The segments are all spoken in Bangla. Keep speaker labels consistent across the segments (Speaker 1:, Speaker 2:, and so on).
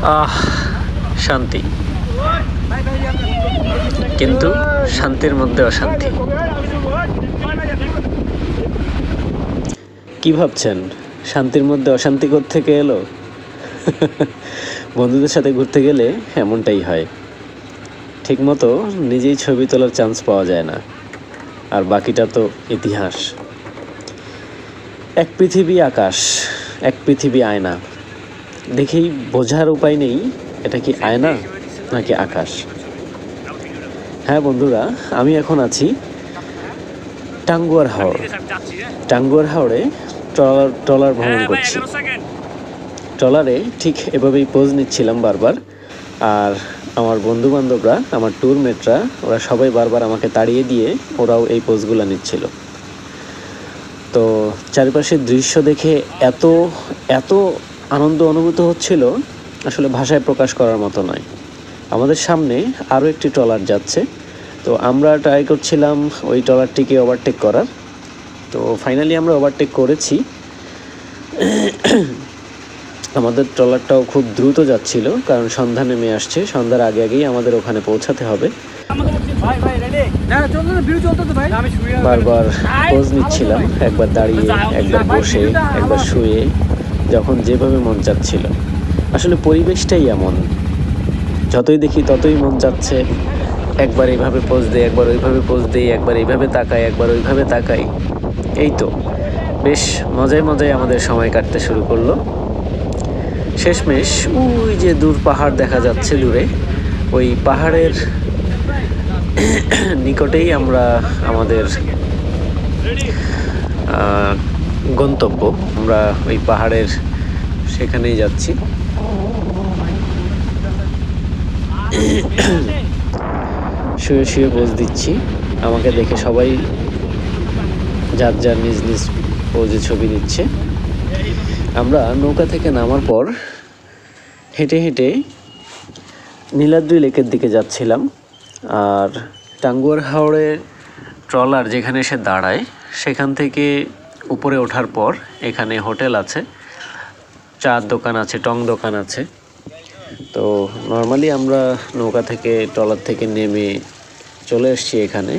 Speaker 1: আহ শান্তি, কিন্তু শান্তির মধ্যে অশান্তি। কি ভাবছেন শান্তির মধ্যে অশান্তি কোত্থেকে এলো? বন্ধুদের সাথে ঘুরতে গেলে এমনটাই হয়, ঠিকমতো নিজেই ছবি তোলার চান্স পাওয়া যায় না, আর বাকিটা তো ইতিহাস। এক পৃথিবী আকাশ, এক পৃথিবী আয়না, দেখেই বোঝার উপায় নেই এটা কি আয়না নাকি আকাশ। হ্যাঁ বন্ধুরা, আমি এখন আছি টাঙ্গুয়ার হাওর। টাঙ্গুয়ার হাওরে ট্রলার ভ্রমণ করছি। ট্রলারে ঠিক এভাবেই পোজ নিচ্ছিলাম বারবার, আর আমার বন্ধুবান্ধবরা, আমার ট্যুরমেটরা, ওরা সবাই বারবার আমাকে তাড়িয়ে দিয়ে ওরাও এই পোজগুলো নিচ্ছিল। তো চারিপাশের দৃশ্য দেখে এত এত আনন্দ অনুভূত হচ্ছিল, আসলে ভাষায় প্রকাশ করার মতো নয়। আমাদের সামনে আরও একটি ট্রলার যাচ্ছে, তো আমরা ট্রাই করছিলাম ওই ট্রলারটিকে ওভারটেক করার। তো ফাইনালি আমরা ওভারটেক করেছি। আমাদের ট্রলারটাও খুব দ্রুত যাচ্ছিল, কারণ সন্ধ্যা নেমে আসছে, সন্ধ্যার আগে আগেই আমাদের ওখানে পৌঁছাতে হবে। বারবার পোজ নিচ্ছিলাম, একবার দাঁড়িয়ে, একবার বসে, একবার শুয়ে, যখন যেভাবে মন চাচ্ছিল। আসলে পরিবেশটাই এমন, যতই দেখি ততই মন চাচ্ছে একবার এইভাবে পোজ দেই, একবার ওইভাবে পোজ দেই, একবার এইভাবে তাকাই, একবার ওইভাবে তাকাই। এই তো বেশ মজায় মজায় আমাদের সময় কাটতে শুরু করলো। শেষমেশ ওই যে দূর পাহাড় দেখা যাচ্ছে দূরে, ওই পাহাড়ের নিকটেই আমরা আমাদের গন্তব্য, আমরা ওই পাহাড়ের সেখানেই যাচ্ছি। শুয়ে শুয়ে পোজ দিচ্ছি, আমাকে দেখে সবাই যার যার নিজ নিজ পোজে ছবি দিচ্ছে। আমরা নৌকা থেকে নামার পর হেঁটে হেঁটে নীলাদ্রি লেকের দিকে যাচ্ছিলাম। আর টাঙ্গুয়ার হাওরে ট্রলার যেখানে এসে দাঁড়ায়, সেখান থেকে উপরে ওঠার পর এখানে হোটেল আছে, চার দোকান আছে, টং দোকান আছে। তো নর্মালি আমরা নৌকা থেকে, ট্রলার থেকে নেমে চলে এসেছি এখানে।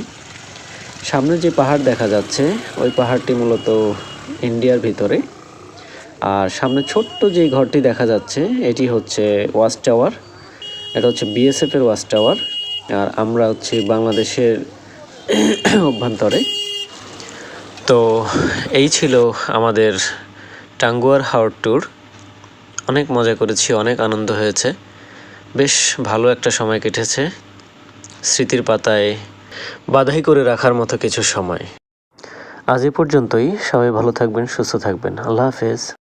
Speaker 1: সামনে যে পাহাড় দেখা যাচ্ছে, ওই পাহাড়টি মূলত ইন্ডিয়ার ভিতরে। আর সামনে ছোট্ট যে ঘরটি দেখা যাচ্ছে, এটি হচ্ছে ওয়াচ টাওয়ার। এটা হচ্ছে বিএসএফের ওয়াচ টাওয়ার, আর আমরা হচ্ছে বাংলাদেশের অভ্যন্তরে। তো এই ছিল আমাদের টাঙ্গুয়ার হাওর ট্যুর। অনেক মজা করেছি, অনেক আনন্দ হয়েছে, বেশ ভালো একটা সময় কেটেছে, স্মৃতির পাতায় বাঁধাই করে রাখার মতো কিছু সময়। আজ এ পর্যন্তই। সবাই ভালো থাকবেন, সুস্থ থাকবেন। আল্লাহ হাফেজ।